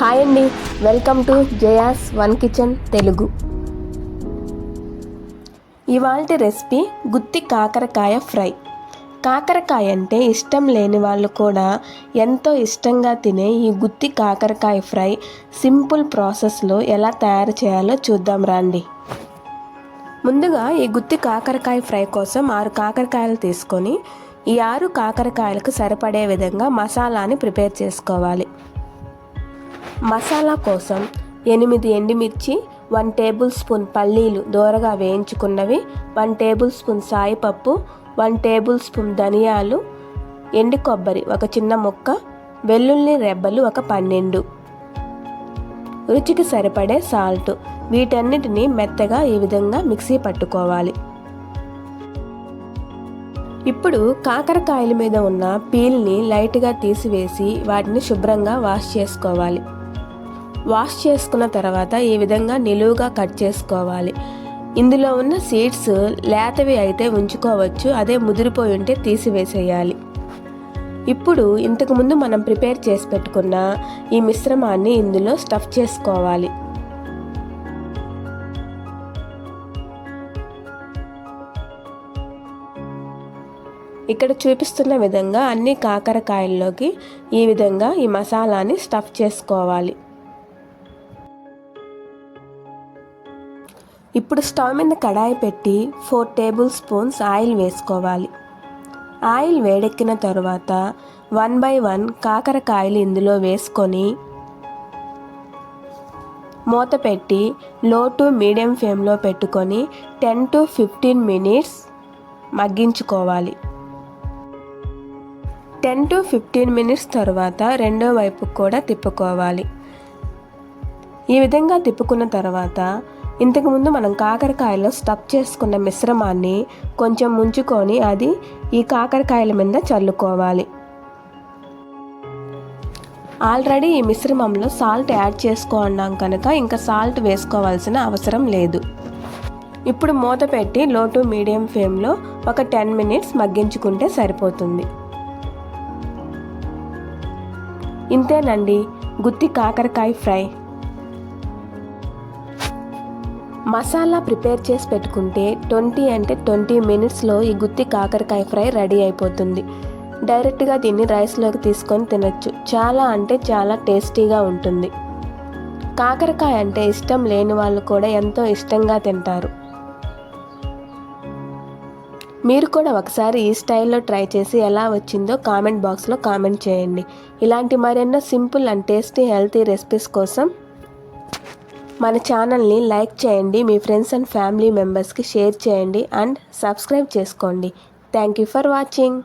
Hi అండి, welcome to Jaya's one kitchen Telugu. ఇవాల్టి recipe గుత్తి కాకరకాయ ఫ్రై. కాకరకాయ అంటే ఇష్టం లేని వాళ్ళు కూడా ఎంతో ఇష్టంగా తినే ఈ గుత్తి కాకరకాయ ఫ్రై సింపుల్ ప్రాసెస్లో ఎలా తయారు చేయాలో చూద్దాం రండి. ముందుగా ఈ గుత్తి కాకరకాయ ఫ్రై కోసం 6 కాకరకాయలు తీసుకొని ఈ 6 కాకరకాయలకు సరిపడే విధంగా మసాలాని ప్రిపేర్ చేసుకోవాలి. మసాలా కోసం 8 ఎండుమిర్చి, 1 టేబుల్ స్పూన్ పల్లీలు దోరగా వేయించుకున్నవి, 1 టేబుల్ స్పూన్ సాయిపప్పు, 1 టేబుల్ స్పూన్ ధనియాలు, ఎండు కొబ్బరి ఒక చిన్న ముక్క, వెల్లుల్లి రెబ్బలు ఒక 12, రుచికి సరిపడే సాల్ట్. వీటన్నిటిని మెత్తగా ఈ విధంగా మిక్సీ పట్టుకోవాలి. ఇప్పుడు కాకరకాయల మీద ఉన్న పీల్ని లైట్గా తీసివేసి వాటిని శుభ్రంగా వాష్ చేసుకోవాలి. వాష్ చేసుకున్న తర్వాత ఈ విధంగా నిలువుగా కట్ చేసుకోవాలి. ఇందులో ఉన్న సీడ్స్ లేతవి అయితే ఉంచుకోవచ్చు, అదే ముదిరిపోయి ఉంటే తీసివేసేయాలి. ఇప్పుడు ఇంతకుముందు మనం ప్రిపేర్ చేసి పెట్టుకున్న ఈ మిశ్రమాన్ని ఇందులో స్టఫ్ చేసుకోవాలి. ఇక్కడ చూపిస్తున్న విధంగా అన్ని కాకరకాయల్లోకి ఈ విధంగా ఈ మసాలాని స్టఫ్ చేసుకోవాలి. ఇప్పుడు స్టవ్ మీద కడాయి పెట్టి 4 టేబుల్ స్పూన్స్ ఆయిల్ వేసుకోవాలి. ఆయిల్ వేడెక్కిన తర్వాత 1 by 1 కాకరకాయలు ఇందులో వేసుకొని మూత పెట్టి లో టు మీడియం ఫ్లేమ్లో పెట్టుకొని 10 to 15 minutes మగ్గించుకోవాలి. 10 to 15 minutes తర్వాత రెండో వైపు కూడా తిప్పుకోవాలి. ఈ విధంగా తిప్పుకున్న తర్వాత ఇంతకుముందు మనం కాకరకాయలో స్టఫ్ చేసుకున్న మిశ్రమాన్ని కొంచెం ముంచుకొని అది ఈ కాకరకాయల మీద చల్లుకోవాలి. ఆల్రెడీ ఈ మిశ్రమంలో సాల్ట్ యాడ్ చేసుకున్నాం కనుక ఇంకా సాల్ట్ వేసుకోవాల్సిన అవసరం లేదు. ఇప్పుడు మూత పెట్టి లో టు మీడియం ఫ్లేమ్లో ఒక 10 minutes మగ్గించుకుంటే సరిపోతుంది. ఇంతేనండి గుత్తి కాకరకాయ ఫ్రై. మసాలా ప్రిపేర్ చేసి పెట్టుకుంటే 20 minutesలో ఈ గుత్తి కాకరకాయ ఫ్రై రెడీ అయిపోతుంది. డైరెక్ట్గా దీన్ని రైస్లోకి తీసుకొని తినచ్చు. చాలా అంటే చాలా టేస్టీగా ఉంటుంది. కాకరకాయ అంటే ఇష్టం లేని వాళ్ళు కూడా ఎంతో ఇష్టంగా తింటారు. మీరు కూడా ఒకసారి ఈ స్టైల్లో ట్రై చేసి ఎలా వచ్చిందో కామెంట్ బాక్స్లో కామెంట్ చేయండి. ఇలాంటి మరెన్నో simple and tasty healthy recipes కోసం మన ఛానల్ని లైక్ చేయండి, మీ ఫ్రెండ్స్ అండ్ ఫ్యామిలీ మెంబర్స్కి షేర్ చేయండి అండ్ సబ్స్క్రైబ్ చేసుకోండి. Thank you for watching.